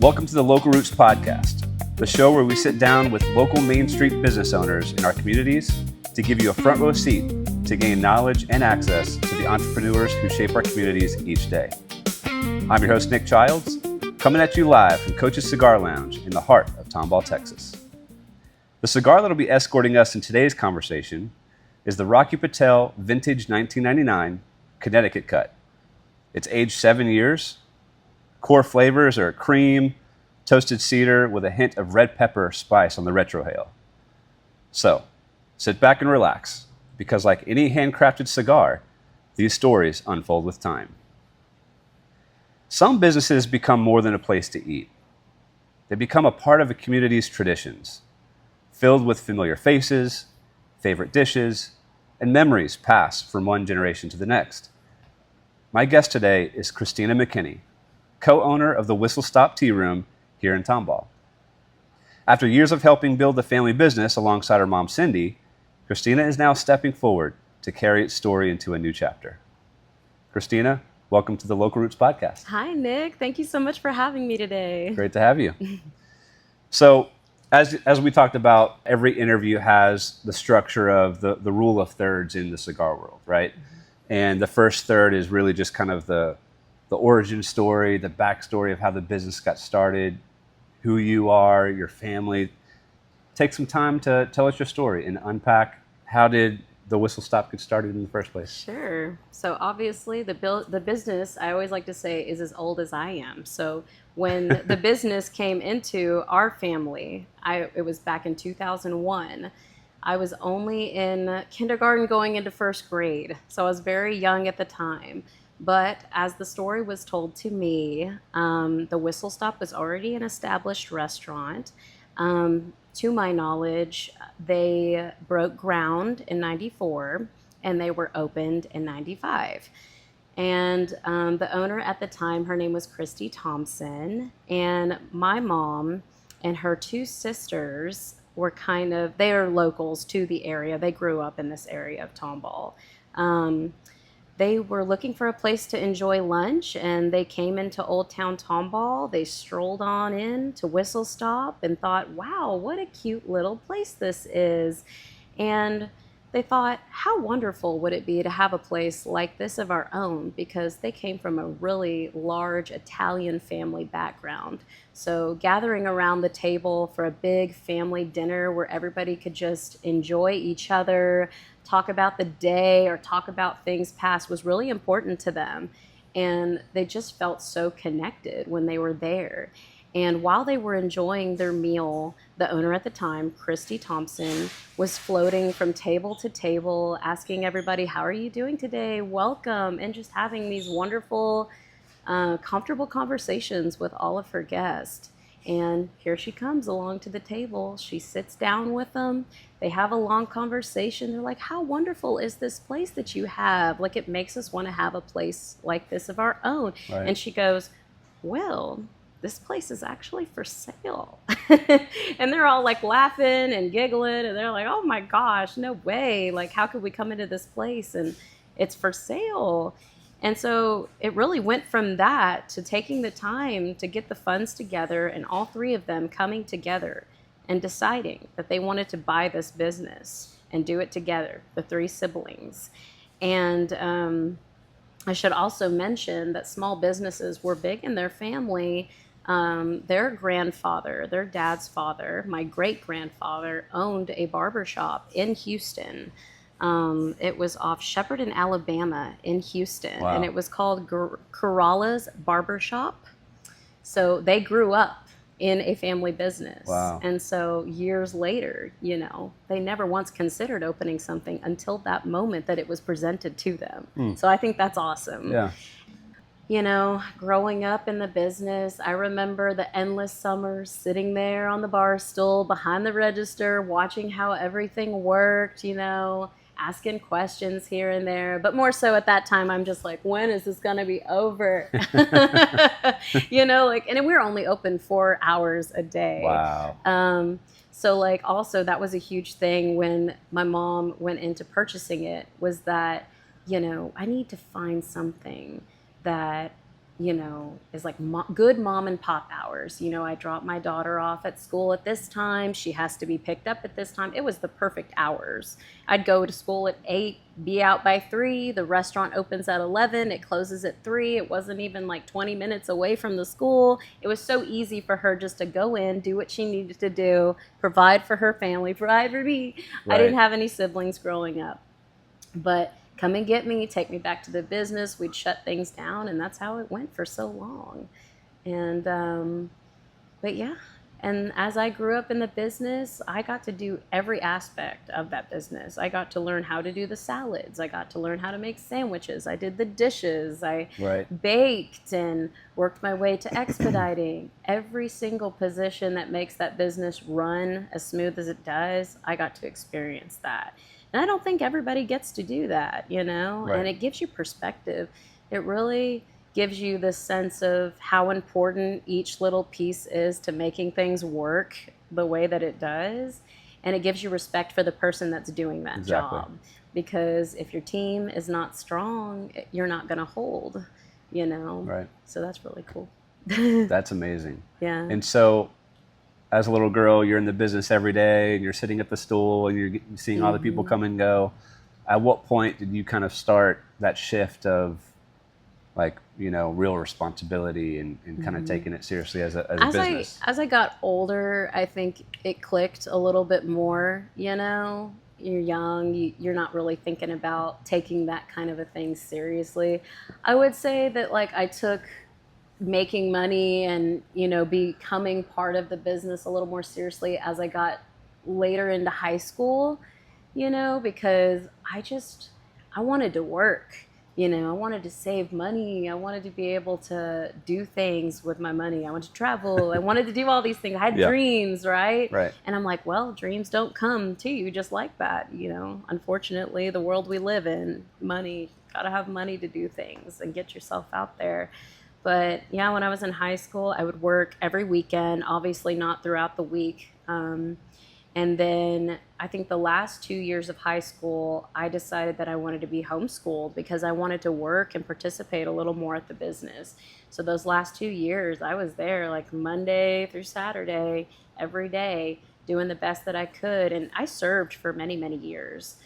Welcome to the Local Roots Podcast, the show where we sit down with local Main Street business owners in our communities to give you a front row seat to gain knowledge and access to the entrepreneurs who shape our communities each day. I'm your host, Nick Childs, coming at you live from Coach's Cigar Lounge in the heart of Tomball, Texas. The cigar that will be escorting us in today's conversation is the Rocky Patel Vintage 1999 Connecticut Cut. It's aged 7 years. Core flavors are cream, toasted cedar with a hint of red pepper spice on the retrohale. So, sit back and relax, because like any handcrafted cigar, these stories unfold with time. Some businesses become more than a place to eat. They become a part of a community's traditions, filled with familiar faces, favorite dishes, and memories passed from one generation to the next. My guest today is Christina McKinney, co-owner of the Whistle Stop Tea Room here in Tomball. After years of helping build the family business alongside her mom, Cindy, Christina is now stepping forward to carry its story into a new chapter. Christina, welcome to the Local Roots Podcast. Hi, Nick. Thank you so much for having me today. Great to have you. So, as we talked about, every interview has the structure of the rule of thirds in the cigar world, right? Mm-hmm. And the first third is really just kind of the origin story, the backstory of how the business got started, who you are, your family. Take some time to tell us your story and unpack how did the Whistle Stop get started in the first place. Sure. So obviously the business, I always like to say, is as old as I am. So when the business came into our family, it was back in 2001. I was only in kindergarten going into first grade. So I was very young at the time. But as the story was told to me, the Whistle Stop was already an established restaurant. To my knowledge, they broke ground in 94 and they were opened in 95. And the owner at the time, her name was Christy Thompson. And my mom and her two sisters were they are locals to the area. They grew up in this area of Tomball. They were looking for a place to enjoy lunch, and they came into Old Town Tomball. They strolled on in to Whistle Stop and thought, wow, what a cute little place this is. And they thought, how wonderful would it be to have a place like this of our own, because they came from a really large Italian family background. So gathering around the table for a big family dinner where everybody could just enjoy each other, talk about the day or talk about things past was really important to them. And they just felt so connected when they were there. And while they were enjoying their meal, the owner at the time, Christy Thompson, was floating from table to table, asking everybody, how are you doing today? Welcome. And just having these wonderful, comfortable conversations with all of her guests. And here she comes along to the table. She sits down with them. They have a long conversation. They're like, how wonderful is this place that you have? Like, it makes us want to have a place like this of our own. Right. And she goes, well, this place is actually for sale. And they're all like laughing and giggling. And they're like, oh my gosh, no way. Like, how could we come into this place and it's for sale? And so it really went from that to taking the time to get the funds together, and all three of them coming together and deciding that they wanted to buy this business and do it together, the three siblings. And I should also mention that small businesses were big in their family. Their grandfather, their dad's father, my great-grandfather, owned a barbershop in Houston. It was off Shepherd in Alabama in Houston. Wow. And it was called Corolla's Barbershop. So they grew up in a family business. Wow. And so years later, they never once considered opening something until that moment that it was presented to them. So I think that's awesome. Yeah. Growing up in the business, I remember the endless summers sitting there on the bar stool behind the register, watching how everything worked, asking questions here and there. But more so at that time, I'm just like, when is this going to be over? And we were only open 4 hours a day. Wow. So also that was a huge thing when my mom went into purchasing it, was that, I need to find something that is like good mom and pop hours. I drop my daughter off at school at this time. She has to be picked up at this time. It was the perfect hours. I'd go to school at 8, be out by 3. The restaurant opens at 11. It closes at 3. It wasn't even like 20 minutes away from the school. It was so easy for her just to go in, do what she needed to do, provide for her family, provide for me. Right. I didn't have any siblings growing up. But come and get me, take me back to the business. We'd shut things down, and that's how it went for so long. And, but yeah. And as I grew up in the business, I got to do every aspect of that business. I got to learn how to do the salads. I got to learn how to make sandwiches. I did the dishes. I baked and worked my way to expediting. Every single position that makes that business run as smooth as it does, I got to experience that. And I don't think everybody gets to do that, Right. And it gives you perspective. It really gives you the sense of how important each little piece is to making things work the way that it does. And it gives you respect for the person that's doing that job. Because if your team is not strong, you're not going to hold, Right. So that's really cool. That's amazing. Yeah. And so, as a little girl, you're in the business every day, and you're sitting at the stool, and you're seeing all the people come and go. At what point did you kind of start that shift of, like, real responsibility and kind of taking it seriously as a business? As I got older, I think it clicked a little bit more. You're young, you're not really thinking about taking that kind of a thing seriously. I would say that, like, I took making money and becoming part of the business a little more seriously as I got later into high school, because I wanted to work, I wanted to save money. I wanted to be able to do things with my money. I wanted to travel. I wanted to do all these things. I had dreams, right? And I'm like, well, dreams don't come to you just like that. Unfortunately, the world we live in, money, gotta have money to do things and get yourself out there. But yeah, when I was in high school, I would work every weekend, obviously not throughout the week. And then I think the last 2 years of high school, I decided that I wanted to be homeschooled because I wanted to work and participate a little more at the business. So those last 2 years, I was there like Monday through Saturday, every day, doing the best that I could. And I served for many, many years.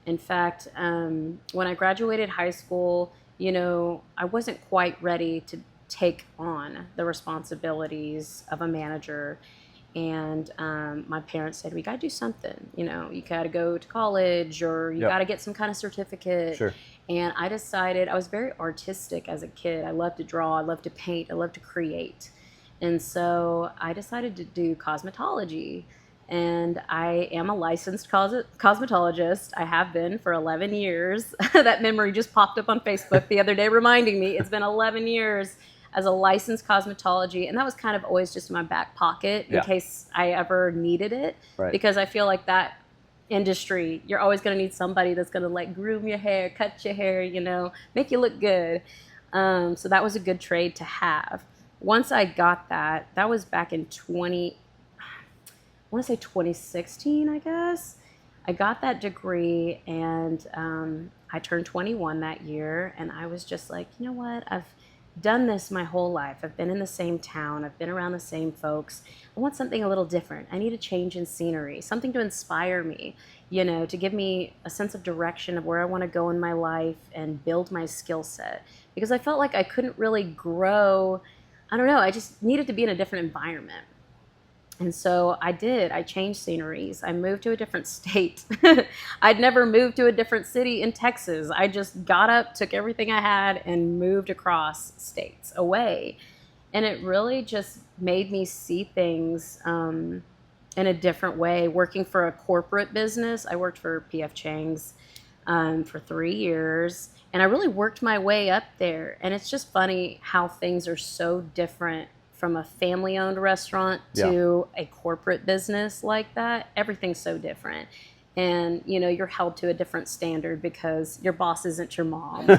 In fact, when I graduated high school, I wasn't quite ready to take on the responsibilities of a manager. And my parents said, we got to do something. You got to go to college or you got to get some kind of certificate. Sure. And I decided, I was very artistic as a kid. I loved to draw. I loved to paint. I loved to create. And so I decided to do cosmetology. And I am a licensed cosmetologist. I have been for 11 years. That memory just popped up on Facebook the other day reminding me it's been 11 years as a licensed cosmetology. And that was kind of always just in my back pocket in case I ever needed it. Right. Because I feel like that industry, you're always going to need somebody that's going to like groom your hair, cut your hair, make you look good. So that was a good trade to have. Once I got that was back in 2016, I guess. I got that degree and I turned 21 that year. And I was just like, you know what? I've done this my whole life. I've been in the same town. I've been around the same folks. I want something a little different. I need a change in scenery, something to inspire me, to give me a sense of direction of where I want to go in my life and build my skill set. Because I felt like I couldn't really grow. I don't know. I just needed to be in a different environment. And so I did. I changed sceneries. I moved to a different state. I'd never moved to a different city in Texas. I just got up, took everything I had, and moved across states away. And it really just made me see things in a different way. Working for a corporate business, I worked for P.F. Chang's for 3 years. And I really worked my way up there. And it's just funny how things are so different from a family-owned restaurant to a corporate business like that. Everything's so different. And, you're held to a different standard because your boss isn't your mom.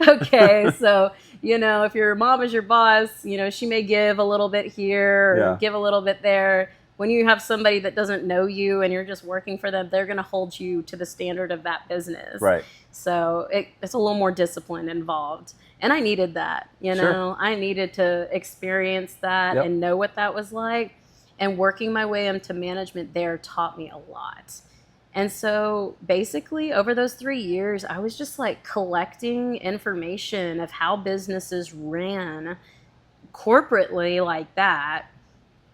Okay, so, if your mom is your boss, she may give a little bit here or give a little bit there. when you have somebody that doesn't know you and you're just working for them, they're going to hold you to the standard of that business. Right. So it's a little more discipline involved. And I needed that, you know, I needed to experience that and know what that was like. And working my way into management there taught me a lot. And so basically over those 3 years, I was just like collecting information of how businesses ran corporately like that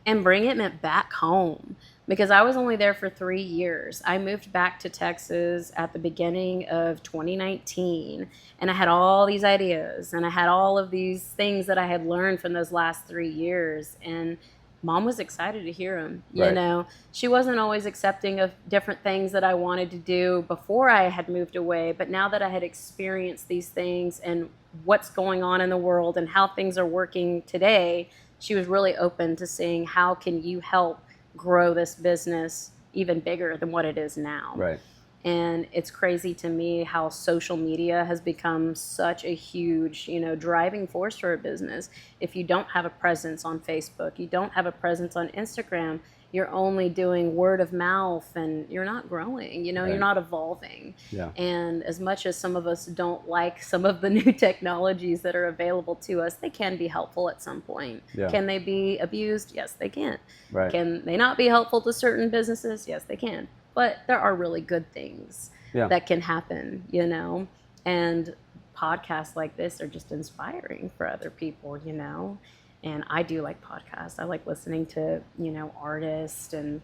and bringing it back home, because I was only there for 3 years. I moved back to Texas at the beginning of 2019, and I had all these ideas and I had all of these things that I had learned from those last 3 years. And Mom was excited to hear them. You know, she wasn't always accepting of different things that I wanted to do before I had moved away. But now that I had experienced these things and what's going on in the world and how things are working today, she was really open to seeing how can you help grow this business even bigger than what it is now. Right. And it's crazy to me how social media has become such a huge, you know, driving force for a business. If you don't have a presence on Facebook, you don't have a presence on Instagram, you're only doing word of mouth and you're not growing, you know, you're not evolving. Yeah. And as much as some of us don't like some of the new technologies that are available to us, they can be helpful at some point. Yeah. Can they be abused? Yes, they can. Right. Can they not be helpful to certain businesses? Yes, they can. But there are really good things that can happen, you know, and podcasts like this are just inspiring for other people, you know, and I do like podcasts. I like listening to, you know, artists and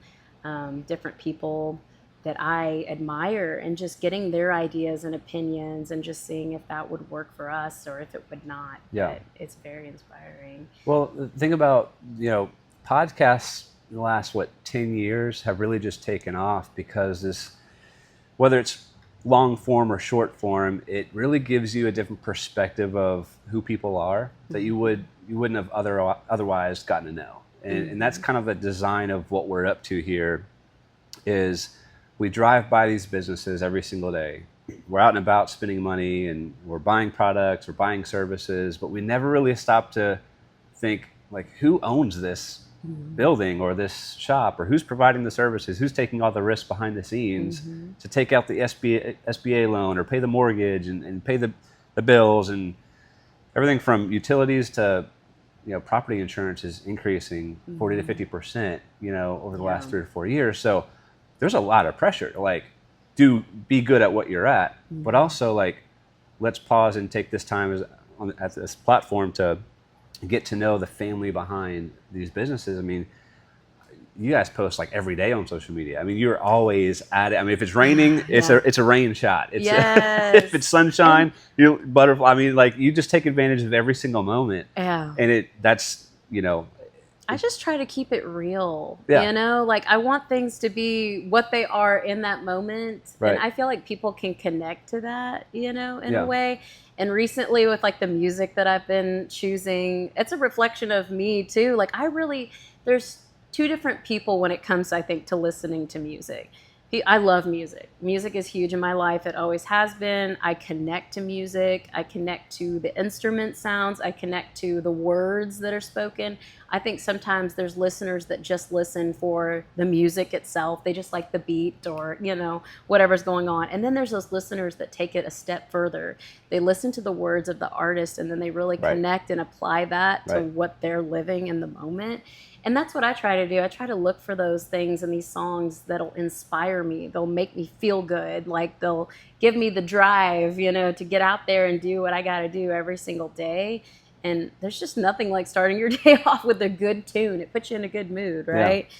different people that I admire and just getting their ideas and opinions and just seeing if that would work for us or if it would not. Yeah. But it's very inspiring. Well, think about, you know, podcasts in the last 10 years have really just taken off because this, whether it's long form or short form, it really gives you a different perspective of who people are that you wouldn't have otherwise gotten to know. And that's kind of the design of what we're up to here. Is we drive by these businesses every single day. We're out and about spending money and we're buying products, we're buying services, but we never really stop to think, like, who owns this building or this shop, or who's providing the services, who's taking all the risks behind the scenes to take out the SBA loan or pay the mortgage and pay the bills, and everything from utilities to, you know, property insurance is increasing 40 to 50%, you know, over the last 3 or 4 years. So there's a lot of pressure to, like, be good at what you're at, but also, like, let's pause and take this time at this platform to get to know the family behind these businesses. I mean, you guys post like every day on social media. I mean, you're always at it. I mean, if it's raining, it's a rain shot. It's if it's sunshine, you butterfly. I mean, like, you just take advantage of every single moment. Yeah. And that's, you know, I just try to keep it real. Yeah. You know, like, I want things to be what they are in that moment. Right. And I feel like people can connect to that, you know, in a way. And recently with, like, the music that I've been choosing, it's a reflection of me too. Like, there's two different people when it comes, I think, to listening to music. I love music. Music is huge in my life. It always has been. I connect to music. I connect to the instrument sounds. I connect to the words that are spoken. I think sometimes there's listeners that just listen for the music itself. They just like the beat or, you know, whatever's going on. And then there's those listeners that take it a step further. They listen to the words of the artist and then they really connect and apply that to what they're living in the moment. And that's what I try to do. I try to look for those things in these songs that'll inspire me. They'll make me feel good. Like, they'll give me the drive, you know, to get out there and do what I got to do every single day. And there's just nothing like starting your day off with a good tune. It puts you in a good mood, right? Yeah.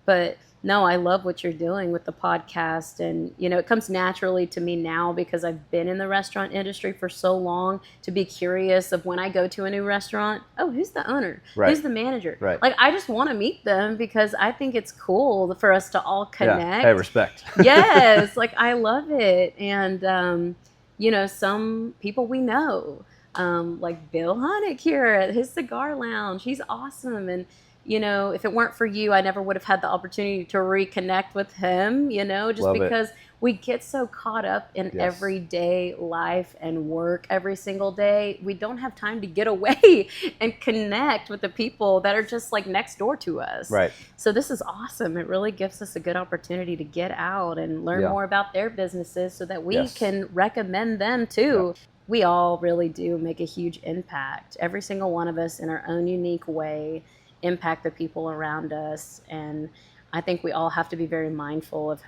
But no, I love what you're doing with the podcast. And, you know, it comes naturally to me now because I've been in the restaurant industry for so long to be curious of when I go to a new restaurant, oh, who's the owner? Right. Who's the manager? Right. Like, I just want to meet them because I think it's cool for us to all connect. Yeah, hey, respect. Yes, like, I love it. And, you know, some people we know, like Bill Hunnick here at his cigar lounge, he's awesome. And, if it weren't for you, I never would have had the opportunity to reconnect with him, just Love it. because we get so caught up in Yes. everyday life and work every single day. We don't have time to get away and connect with the people that are just like next door to us. Right. So this is awesome. It really gives us a good opportunity to get out and learn Yeah. more about their businesses so that we Yes. can recommend them too. Yeah. We all really do make a huge impact. Every single one of us in our own unique way impact the people around us. And I think we all have to be very mindful of,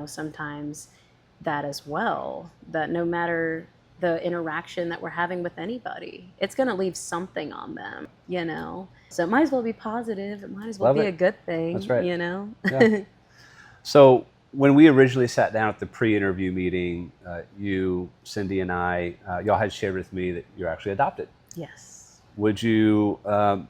sometimes that as well, that no matter the interaction that we're having with anybody, it's going to leave something on them, So it might as well be positive. It might as well Love be it. a good thing, That's right. Yeah. So when we originally sat down at the pre-interview meeting, you, Cindy, and I, y'all had shared with me that you're actually adopted. Yes. Would you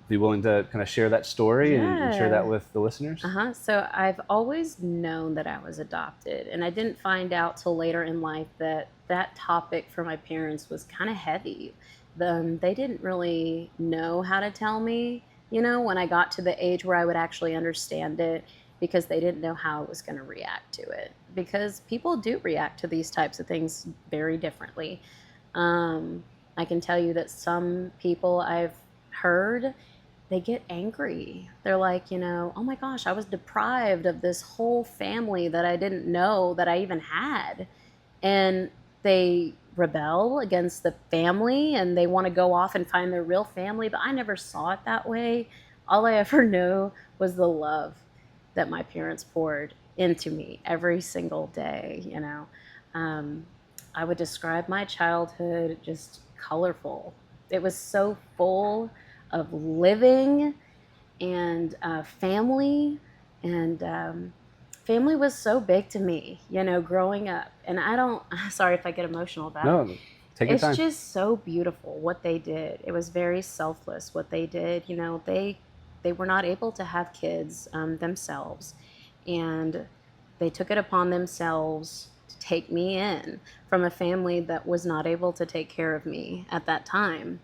be willing to kind of share that story and share that with the listeners? So I've always known that I was adopted, and I didn't find out till later in life that that topic for my parents was kind of heavy. They didn't really know how to tell me, when I got to the age where I would actually understand it, because they didn't know how I was going to react to it. Because people do react to these types of things very differently. I can tell you that some people I've heard, they get angry. They're like, oh my gosh, I was deprived of this whole family that I didn't know that I even had. And they rebel against the family and they want to go off and find their real family. But I never saw it that way. All I ever knew was the love that my parents poured into me every single day, I would describe my childhood just colorful. It was so full of living and family, and family was so big to me, growing up. And sorry if I get emotional about it. No, take your time. It's just so beautiful what they did. It was very selfless what they did. They were not able to have kids themselves, and they took it upon themselves to take me in from a family that was not able to take care of me at that time.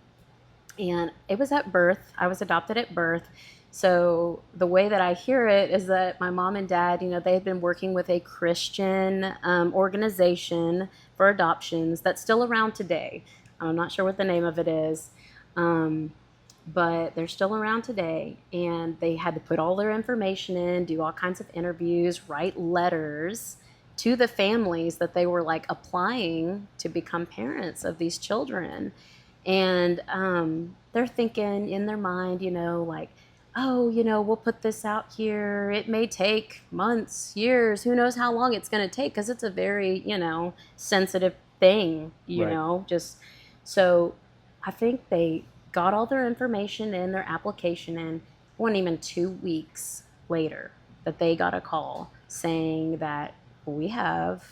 And it was at birth. I was adopted at birth. So the way that I hear it is that my mom and dad, they had been working with a Christian organization for adoptions that's still around today. I'm not sure what the name of it is, but they're still around today. And they had to put all their information in, do all kinds of interviews, write letters to the families that they were like applying to become parents of these children. And they're thinking in their mind, like, oh, we'll put this out here. It may take months, years, who knows how long it's going to take, because it's a very, sensitive thing, just so I think they got all their information in, their application in. It wasn't even 2 weeks later that they got a call saying that we have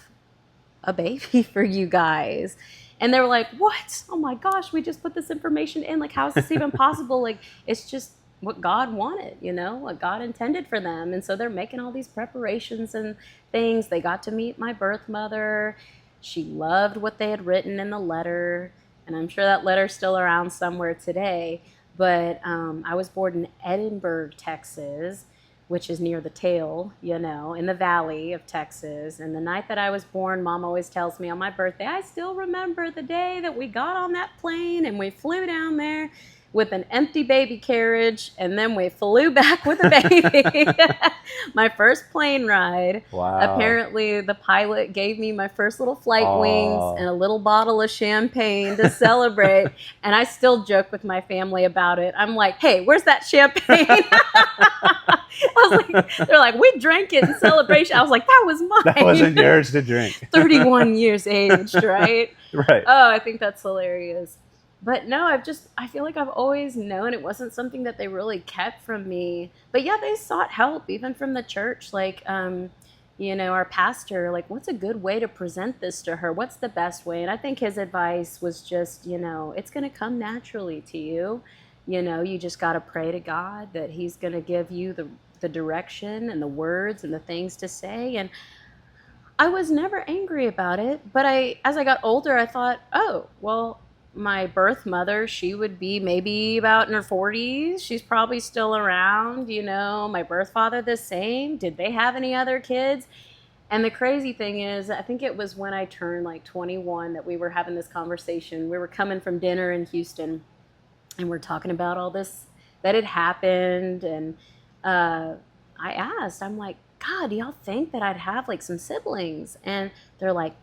a baby for you guys. And they were like, what? Oh my gosh, we just put this information in. Like, how is this even possible? Like, it's just what God wanted, what God intended for them. And so they're making all these preparations and things. They got to meet my birth mother. She loved what they had written in the letter. And I'm sure that letter's still around somewhere today. But I was born in Edinburgh, Texas, which is near the tail, in the valley of Texas. And the night that I was born, Mom always tells me on my birthday, I still remember the day that we got on that plane and we flew down there with an empty baby carriage, and then we flew back with a baby. My first plane ride. Wow. Apparently, the pilot gave me my first little flight wings and a little bottle of champagne to celebrate. And I still joke with my family about it. I'm like, hey, where's that champagne? I was like, they're like, we drank it in celebration. I was like, that was mine. That wasn't yours to drink. 31 years aged, right? Right. Oh, I think that's hilarious. But no, I feel like I've always known it wasn't something that they really kept from me. But yeah, they sought help, even from the church. Like, our pastor, like, what's a good way to present this to her? What's the best way? And I think his advice was just, it's going to come naturally to you. You just got to pray to God that he's going to give you the direction and the words and the things to say. And I was never angry about it. But as I got older, I thought, oh, well, my birth mother, she would be maybe about in her 40s. She's probably still around, you know. My birth father, the same. Did they have any other kids? And the crazy thing is, I think it was when I turned like 21 that we were having this conversation. We were coming from dinner in Houston, and we're talking about all this that had happened. And I asked, I'm like, God, do y'all think that I'd have like some siblings? And they're like,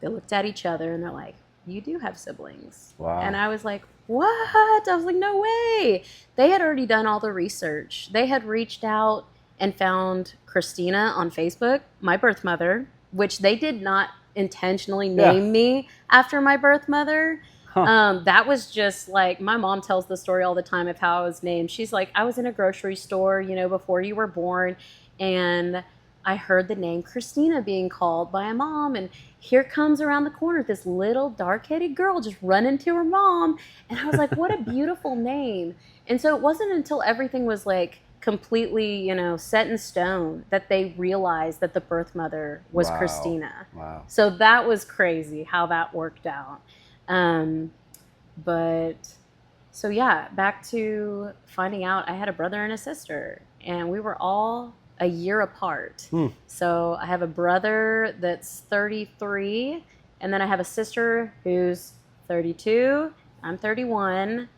they looked at each other and they're like, you do have siblings. Wow. And I was like, what? I was like, no way. They had already done all the research. They had reached out and found Christina on Facebook, my birth mother, which they did not intentionally name me after my birth mother. That was just like, my mom tells the story all the time of how I was named. She's like, I was in a grocery store, you know, before you were born, and I heard the name Christina being called by a mom, and here comes around the corner this little dark-headed girl just running to her mom. And I was like, what a beautiful name. And so it wasn't until everything was like completely, you know, set in stone that they realized that the birth mother was Christina. Wow. So that was crazy how that worked out. But so yeah, back to finding out I had a brother and a sister, and we were all a year apart. So I have a brother that's 33, and then I have a sister who's 32. I'm 31,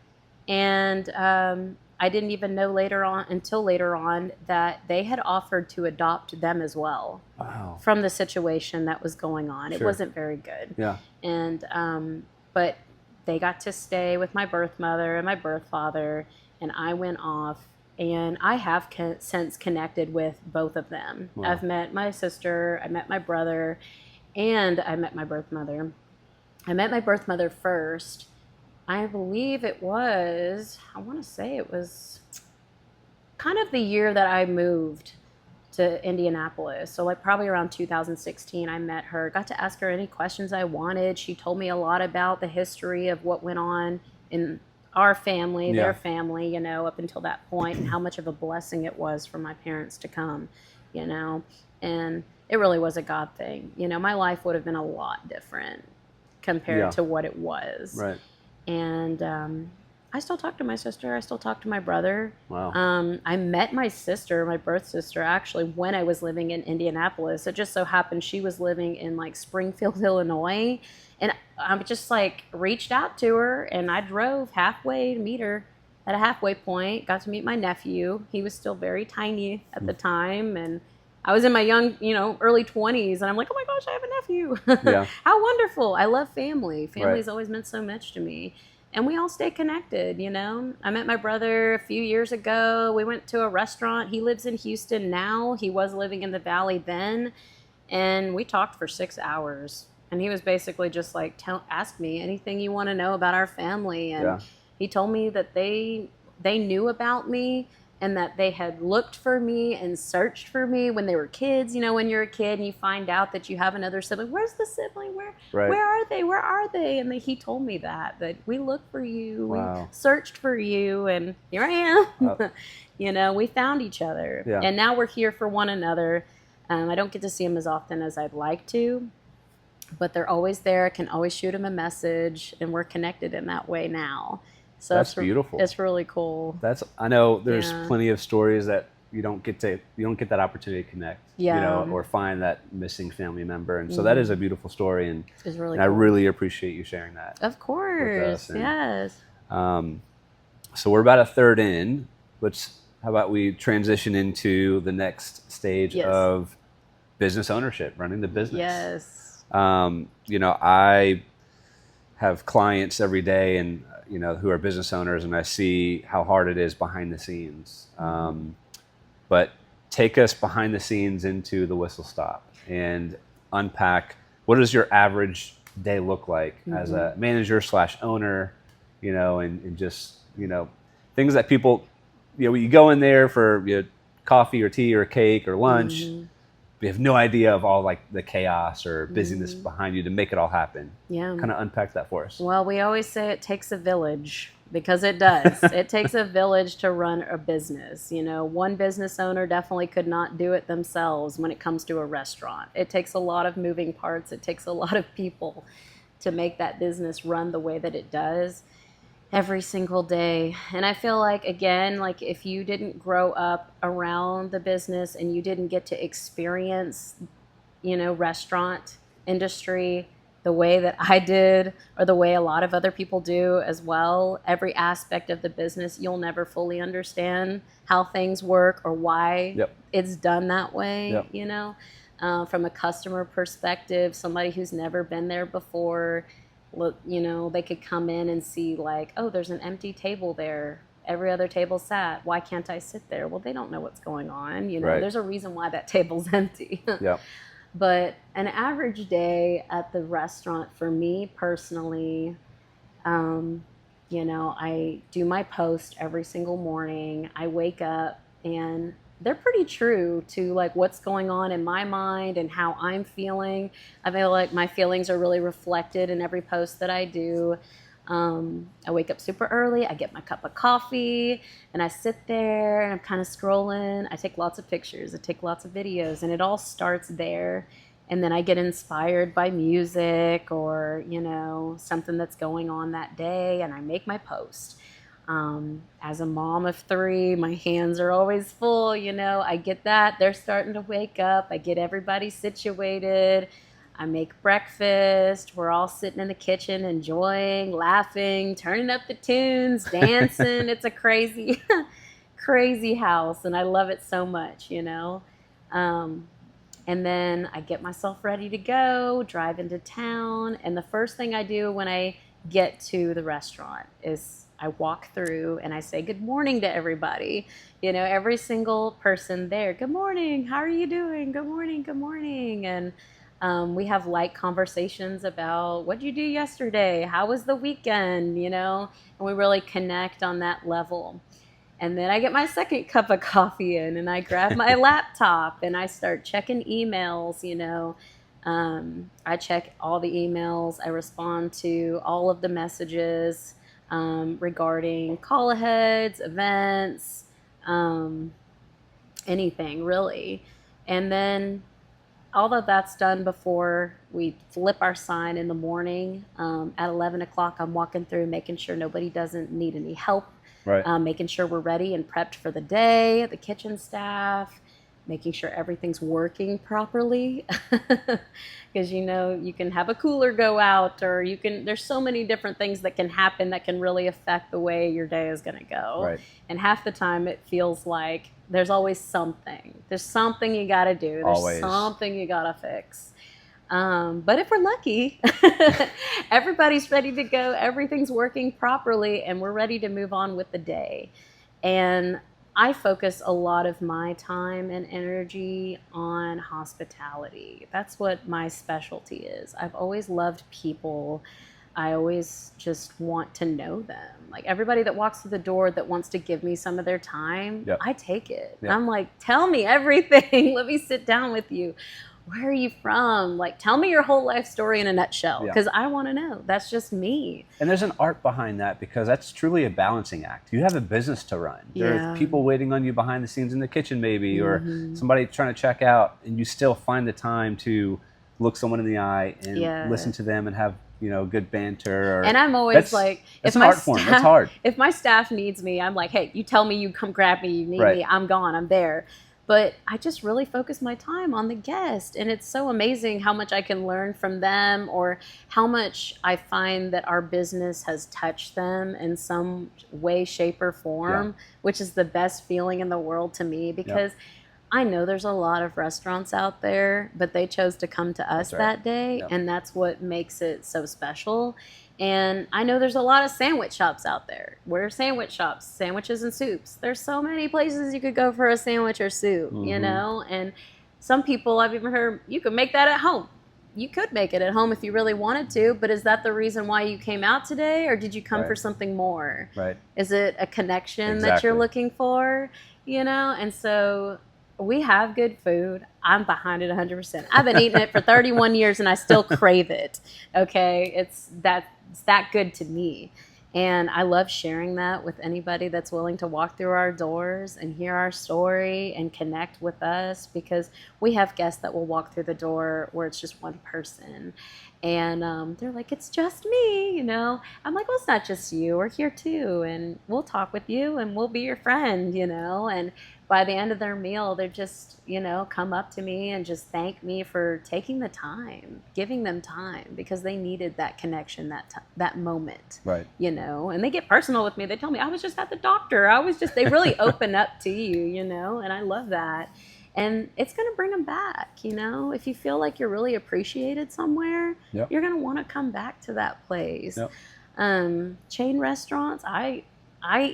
and I didn't even know until later on that they had offered to adopt them as well. Wow. From the situation that was going on. Sure. It wasn't very good. Yeah. And but they got to stay with my birth mother and my birth father, and I went off. And I have since connected with both of them. Wow. I've met my sister, I met my brother, and I met my birth mother. I met my birth mother first. I believe it was, I want to say it was kind of the year that I moved to Indianapolis. So like probably around 2016, I met her, got to ask her any questions I wanted. She told me a lot about the history of what went on in our family, their family, you know, up until that point, and how much of a blessing it was for my parents to come, you know. And it really was a God thing. You know, my life would have been a lot different compared to what it was. Right. And I still talk to my sister. I still talk to my brother. Wow. I met my sister, my birth sister, actually when I was living in Indianapolis. It just so happened she was living in like Springfield, Illinois. And I just like reached out to her, and I drove halfway to meet her at a halfway point. Got to meet my nephew. He was still very tiny at the time, and I was in my young, you know, early 20s, and I'm like, oh my gosh, I have a nephew. Yeah. How wonderful. I love family. Family's Right. always meant so much to me. And we all stay connected, you know. I met my brother a few years ago. We went to a restaurant. He lives in Houston now. He was living in the Valley then. And we talked for 6 hours. And he was basically just like, ask me anything you want to know about our family. And he told me that they knew about me, and that they had looked for me and searched for me when they were kids. You know, when you're a kid and you find out that you have another sibling. Where's the sibling? Where are they? Where are they? And he told me that we looked for you. Wow. We searched for you, and here I am. You know, we found each other. Yeah. And now we're here for one another. I don't get to see them as often as I'd like to, but they're always there. I can always shoot them a message, and we're connected in that way now. So that's beautiful. It's really cool. I know there's plenty of stories that you don't get that opportunity to connect, you know, or find that missing family member. And so that is a beautiful story, and it's really cool. I really appreciate you sharing that. Of course. Yes. So we're about a third in. How about we transition into the next stage of business ownership, running the business? Yes. You know, I have clients every day, and you know, who are business owners, and I see how hard it is behind the scenes. But take us behind the scenes into the whistle stop and unpack, what does your average day look like as a manager / owner, you know, and just, you know, things that people, you know, you go in there for, you know, coffee or tea or cake or lunch, you have no idea of all like the chaos or busyness behind you to make it all happen. Yeah. Kind of unpack that for us. Well, we always say it takes a village, because it does. It takes a village to run a business. You know, one business owner definitely could not do it themselves when it comes to a restaurant. It takes a lot of moving parts. It takes a lot of people. to make that business run the way that it does every single day. And I feel like, again, like if you didn't grow up around the business and you didn't get to experience, restaurant industry the way that I did, or the way a lot of other people do as well, every aspect of the business, you'll never fully understand how things work or why it's done that way, from a customer perspective, somebody who's never been there before, they could come in and see like, oh, there's an empty table there. Every other table sat. Why can't I sit there? Well, they don't know what's going on. There's a reason why that table's empty. But an average day at the restaurant for me personally, I do my post every single morning. I wake up and they're pretty true to like what's going on in my mind and how I'm feeling. I feel like my feelings are really reflected in every post that I do. I wake up super early, I get my cup of coffee, and I sit there and I'm kind of scrolling. I take lots of pictures, I take lots of videos, and it all starts there. And then I get inspired by music or, something that's going on that day, and I make my post. As a mom of 3, my hands are always full, I get that. They're starting to wake up. I get everybody situated. I make breakfast. We're all sitting in the kitchen, enjoying, laughing, turning up the tunes, dancing. It's a crazy, crazy house, and I love it so much, And then I get myself ready to go, drive into town, and the first thing I do when I get to the restaurant is I walk through and I say good morning to everybody. Every single person there. Good morning. How are you doing? Good morning. Good morning. And we have light conversations about what did you do yesterday? How was the weekend? And we really connect on that level. And then I get my second cup of coffee in and I grab my laptop and I start checking emails, I check all the emails. I respond to all of the messages regarding call aheads, events, anything really. And then all of that's done before we flip our sign in the morning. At 11 o'clock, I'm walking through making sure nobody doesn't need any help. Right. Making sure we're ready and prepped for the day, the kitchen staff, making sure everything's working properly. Because, you can have a cooler go out or there's so many different things that can happen that can really affect the way your day is going to go. Right. And half the time it feels like there's always something. There's something you got to do. There's something you got to fix. But if we're lucky, everybody's ready to go, everything's working properly, and we're ready to move on with the day. And I focus a lot of my time and energy on hospitality. That's what my specialty is. I've always loved people. I always just want to know them. Like everybody that walks through the door that wants to give me some of their time, I take it. I'm like, tell me everything. Let me sit down with you. Where are you from? Like, tell me your whole life story in a nutshell, because I want to know. That's just me. And there's an art behind that, because that's truly a balancing act. You have a business to run. There are people waiting on you behind the scenes in the kitchen maybe, or somebody trying to check out, and you still find the time to look someone in the eye and listen to them and have good banter. And I'm always like, that's an art form. That's hard. If my staff needs me, I'm like, hey, you tell me, you come grab me, you need me, I'm gone, I'm there. But I just really focus my time on the guest. And it's so amazing how much I can learn from them, or how much I find that our business has touched them in some way, shape, or form, which is the best feeling in the world to me, because I know there's a lot of restaurants out there, but they chose to come to us that day. And that's what makes it so special. And I know there's a lot of sandwich shops out there. We're sandwich shops, sandwiches and soups. There's so many places you could go for a sandwich or soup, and some people I've even heard, you could make that at home. You could make it at home if you really wanted to, but is that the reason why you came out today, or did you come for something more? Right. Is it a connection that you're looking for? And so we have good food. I'm behind it 100%. I've been eating it for 31 years and I still crave it. Okay. It's that good to me. And I love sharing that with anybody that's willing to walk through our doors and hear our story and connect with us, because we have guests that will walk through the door where it's just one person. And they're like, it's just me, you know? I'm like, well, it's not just you. We're here too. And we'll talk with you and we'll be your friend, you know? And by the end of their meal, they're just, you know, come up to me and just thank me for taking the time, giving them time, because they needed that connection, that moment, Right. you know. And they get personal with me. They tell me, I was just at the doctor. They really open up to you, you know, and I love that. And it's going to bring them back, you know. If you feel like you're really appreciated somewhere, Yep. you're going to want to come back to that place. Yep. Chain restaurants, I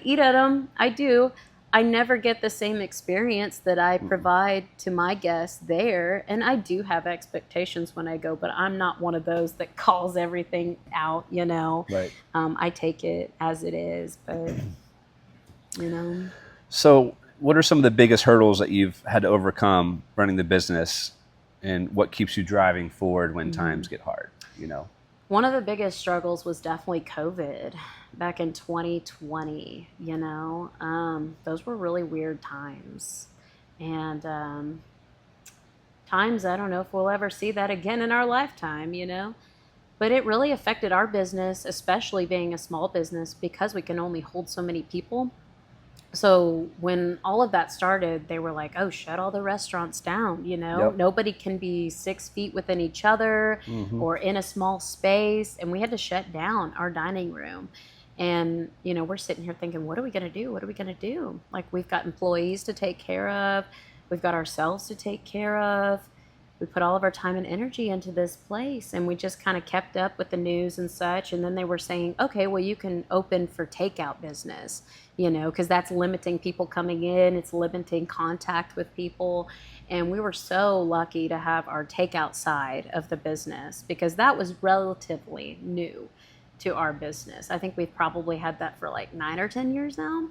eat at them. I do. I never get the same experience that I provide to my guests there. And I do have expectations when I go, but I'm not one of those that calls everything out, you know. Right. I take it as it is, but, you know. So what are some of the biggest hurdles that you've had to overcome running the business, and what keeps you driving forward when times get hard, you know? One of the biggest struggles was definitely COVID back in 2020, you know. Those were really weird times. And times, I don't know if we'll ever see that again in our lifetime, you know. But it really affected our business, especially being a small business, because we can only hold so many people. So when all of that started, they were like, oh, shut all the restaurants down, you know? Yep. Nobody can be 6 feet within each other or in a small space. And we had to shut down our dining room. And, you know, we're sitting here thinking, what are we going to do? What are we going to do? Like, we've got employees to take care of. We've got ourselves to take care of. We put all of our time and energy into this place, and we just kind of kept up with the news and such. And then they were saying, okay, well, you can open for takeout business, you know, because that's limiting people coming in. It's limiting contact with people. And we were so lucky to have our takeout side of the business, because that was relatively new to our business. I think we've probably had that for like 9 or 10 years now.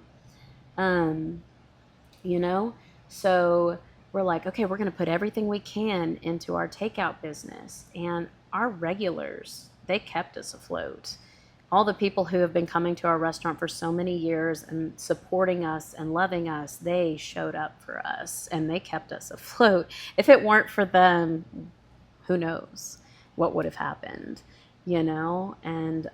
You know, so we're like, okay, we're going to put everything we can into our takeout business. And our regulars, they kept us afloat. All the people who have been coming to our restaurant for so many years and supporting us and loving us, they showed up for us and they kept us afloat. If it weren't for them, who knows what would have happened, you know? And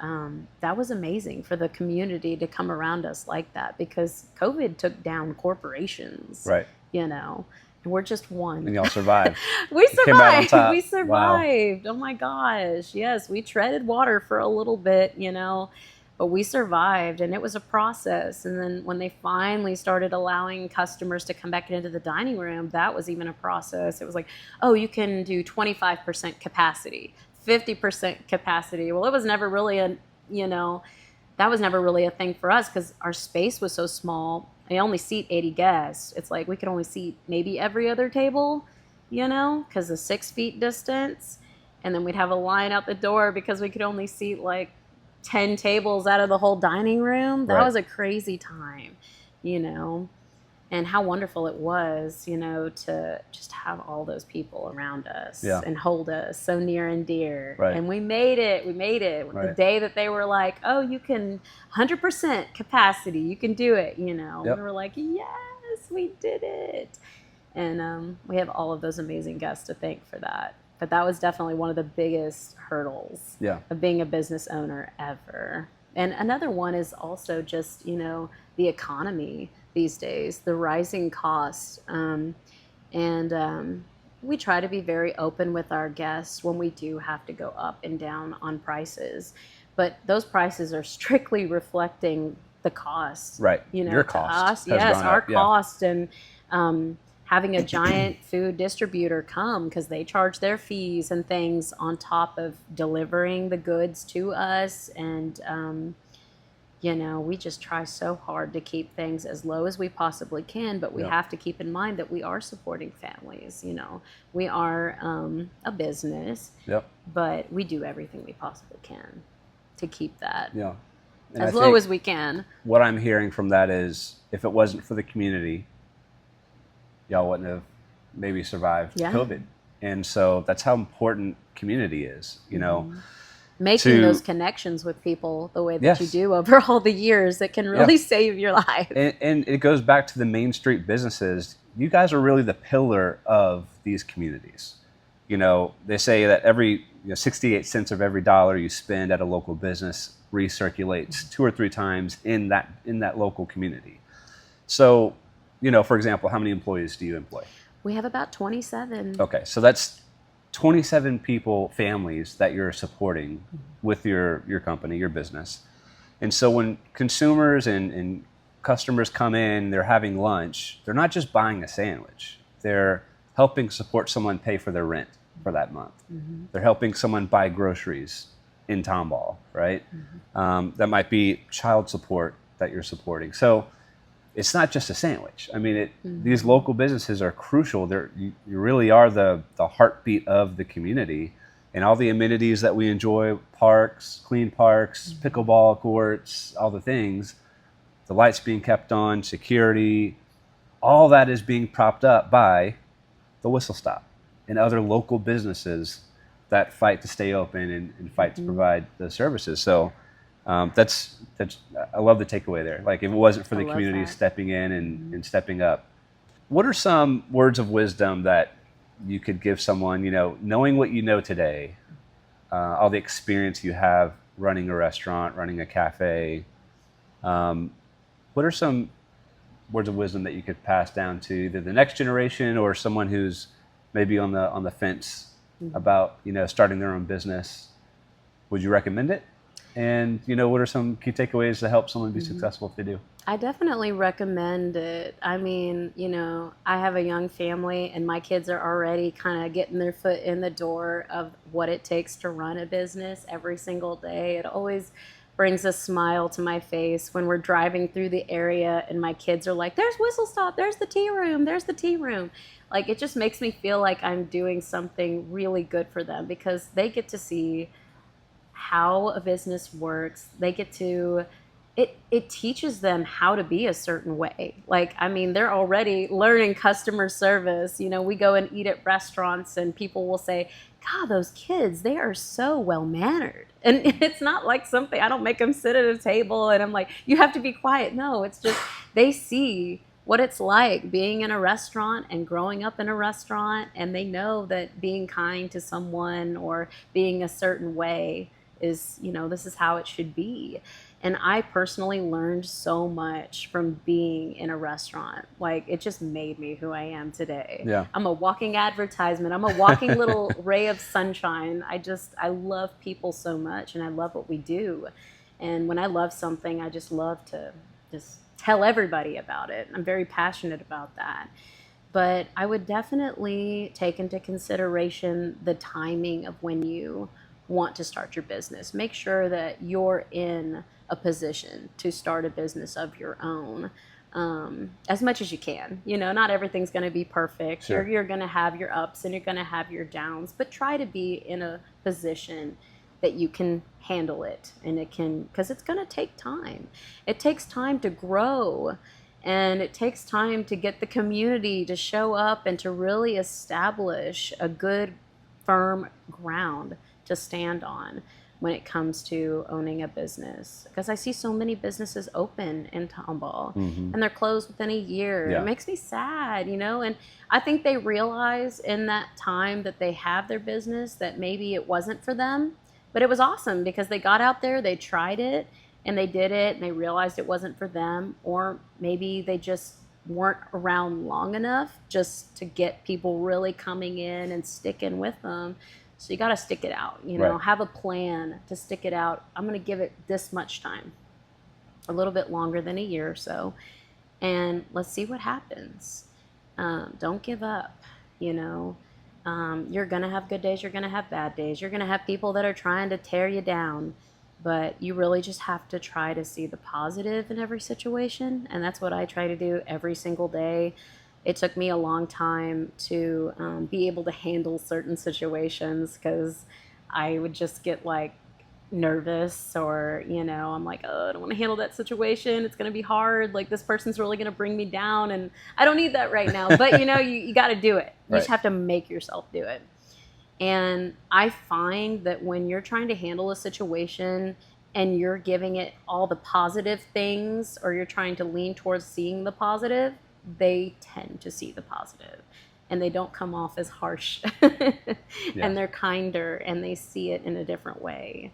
that was amazing for the community to come around us like that, because COVID took down corporations, Right. you know? We're just one. And y'all survived. We survived. Top. We survived. Wow. Oh my gosh. Yes, we treaded water for a little bit, you know, but we survived, and it was a process. And then when they finally started allowing customers to come back into the dining room, that was even a process. It was like, oh, you can do 25% capacity, 50% capacity. Well, it was never really that was never really a thing for us, because our space was so small. I only seat 80 guests. It's like we could only seat maybe every other table, you know, because of 6 feet distance. And then we'd have a line out the door because we could only seat like 10 tables out of the whole dining room. That was a crazy time, you know. And how wonderful it was, you know, to just have all those people around us and hold us so near and dear. Right. And we made it. We made it. Right. The day that they were like, oh, you can 100% capacity. You can do it, you know. Yep. We were like, yes, we did it. And we have all of those amazing guests to thank for that. But that was definitely one of the biggest hurdles of being a business owner ever. And another one is also just, you know, the economy these days, the rising costs. We try to be very open with our guests when we do have to go up and down on prices. But those prices are strictly reflecting the cost. Right. You know, your cost. Yes, our cost. And having a giant food distributor come, because they charge their fees and things on top of delivering the goods to us. And you know, we just try so hard to keep things as low as we possibly can, but we have to keep in mind that we are supporting families, you know. We are a business, but we do everything we possibly can to keep that as low as we can. What I'm hearing from that is, if it wasn't for the community, y'all wouldn't have maybe survived COVID. And so that's how important community is, you know. making those connections with people the way that you do over all the years, that can really save your life. And it goes back to the Main Street businesses. You guys are really the pillar of these communities. They say that every 68 cents of every dollar you spend at a local business recirculates 2 or 3 times in that local community. So, for example, how many employees do you employ? We have about 27. Okay, so that's 27 people, families that you're supporting with your company, your business. And so when consumers and customers come in, they're having lunch, they're not just buying a sandwich. They're helping support someone pay for their rent for that month. Mm-hmm. They're helping someone buy groceries in Tomball, right? Mm-hmm. That might be child support that you're supporting. So it's not just a sandwich. I mean, these local businesses are crucial. You really are the heartbeat of the community, and all the amenities that we enjoy, parks, clean parks, pickleball courts, all the things, the lights being kept on, security, all that is being propped up by the Whistle Stop and other local businesses that fight to stay open and fight to provide the services. So that's I love the takeaway there. Like, if it wasn't for the community stepping in and stepping up, what are some words of wisdom that you could give someone, knowing what you know today, all the experience you have running a restaurant, running a cafe, what are some words of wisdom that you could pass down to either the next generation or someone who's maybe on the fence about, starting their own business? Would you recommend it? And, what are some key takeaways to help someone be successful if they do? I definitely recommend it. I mean, I have a young family, and my kids are already kind of getting their foot in the door of what it takes to run a business every single day. It always brings a smile to my face when we're driving through the area and my kids are like, there's Whistle Stop, there's the tea room, there's the tea room. Like, it just makes me feel like I'm doing something really good for them, because they get to see how a business works. They get to, it teaches them how to be a certain way. Like, I mean, they're already learning customer service. We go and eat at restaurants and people will say, God, those kids, they are so well-mannered. And it's not like something, I don't make them sit at a table and I'm like, you have to be quiet. No, it's just, they see what it's like being in a restaurant and growing up in a restaurant, and they know that being kind to someone or being a certain way is, this is how it should be. And I personally learned so much from being in a restaurant. Like, it just made me who I am today. Yeah. I'm a walking advertisement. I'm a walking little ray of sunshine. I love people so much, and I love what we do. And when I love something, I just love to just tell everybody about it. I'm very passionate about that. But I would definitely take into consideration the timing of when you want to start your business. Make sure that you're in a position to start a business of your own, as much as you can. Not everything's going to be perfect. Sure. You're going to have your ups and you're going to have your downs, but try to be in a position that you can handle it, and because it's going to take time. It takes time to grow, and it takes time to get the community to show up and to really establish a good, firm ground to stand on when it comes to owning a business. Because I see so many businesses open in Tomball, and they're closed within a year. Yeah. It makes me sad, and I think they realize in that time that they have their business that maybe it wasn't for them, but it was awesome because they got out there, they tried it, and they did it, and they realized it wasn't for them, or maybe they just weren't around long enough just to get people really coming in and sticking with them. So you got to stick it out, Right. Have a plan to stick it out. I'm going to give it this much time, a little bit longer than a year or so, and let's see what happens. Don't give up, You're going to have good days. You're going to have bad days. You're going to have people that are trying to tear you down, but you really just have to try to see the positive in every situation. And that's what I try to do every single day. It took me a long time to be able to handle certain situations, because I would just get nervous, or I'm like, oh, I don't want to handle that situation, it's going to be hard, like this person's really going to bring me down, and I don't need that right now. But you got to do it. You just have to make yourself do it. And I find that when you're trying to handle a situation and you're giving it all the positive things, or you're trying to lean towards seeing the positive, they tend to see the positive and they don't come off as harsh. And they're kinder and they see it in a different way.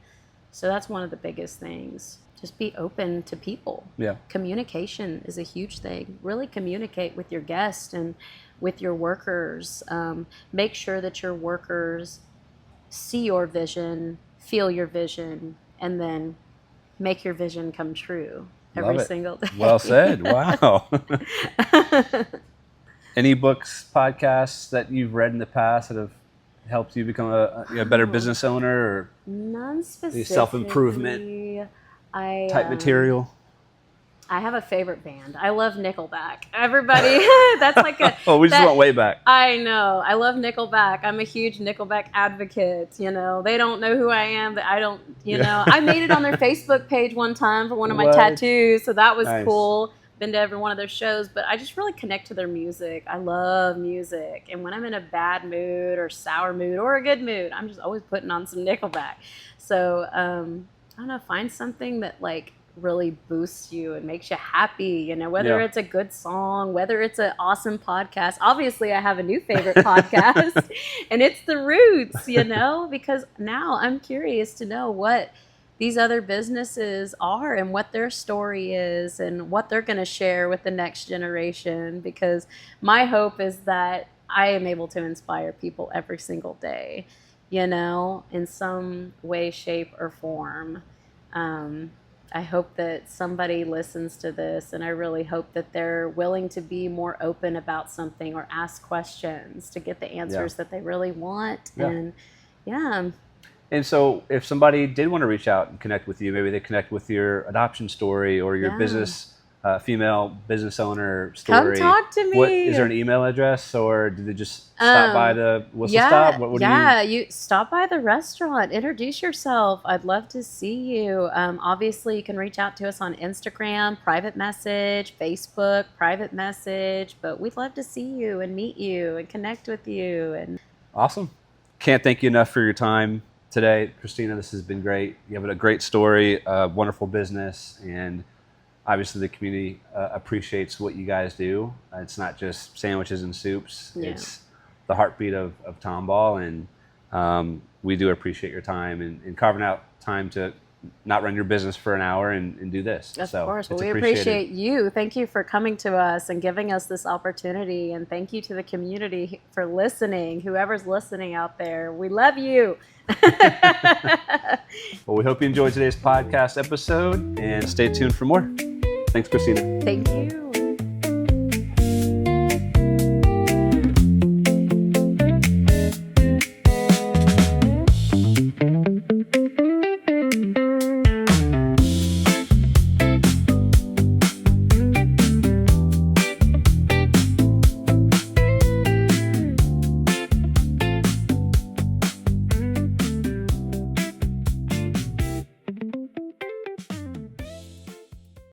So that's one of the biggest things. Just be open to people. Yeah. Communication is a huge thing. Really communicate with your guests and with your workers. Make sure that your workers see your vision, feel your vision, and then make your vision come true every single day. Well said. Wow. Any books, podcasts that you've read in the past that have helped you become a better business owner, or none specifically? Self-improvement type material? I have a favorite band. I love Nickelback. Everybody, that's like a... Oh, we just went way back. I know. I love Nickelback. I'm a huge Nickelback advocate. You know, they don't know who I am, but I don't, you know. I made it on their Facebook page one time for one of my tattoos, so that was cool. Been to every one of their shows, but I just really connect to their music. I love music. And when I'm in a bad mood or sour mood or a good mood, I'm just always putting on some Nickelback. So, I don't know, find something that like really boosts you and makes you happy, you know, whether it's a good song, whether it's an awesome podcast. Obviously, I have a new favorite podcast, and it's The Roots, you know, because now I'm curious to know what these other businesses are and what their story is and what they're going to share with the next generation, because my hope is that I am able to inspire people every single day, you know, in some way, shape, or form. I hope that somebody listens to this, and I really hope that they're willing to be more open about something or ask questions to get the answers that they really want. And And so if somebody did want to reach out and connect with you, maybe they connect with your adoption story or your business, female business owner story. Come talk to me. Is there an email address, or did they just stop by the whistle stop? What you stop by the restaurant, introduce yourself. I'd love to see you. Obviously, you can reach out to us on Instagram, private message, Facebook, private message, but we'd love to see you and meet you and connect with you. And awesome. Can't thank you enough for your time today, Christina. This has been great. You have a great story, a wonderful business, and obviously the community appreciates what you guys do. It's not just sandwiches and soups. It's the heartbeat of Tomball, and we do appreciate your time and carving out time to not run your business for an hour and do this. Of course. Well, we appreciate you. Thank you for coming to us and giving us this opportunity, and thank you to the community for listening. Whoever's listening out there, we love you. Well, we hope you enjoyed today's podcast episode, and stay tuned for more. Thanks, Christina. Thank you.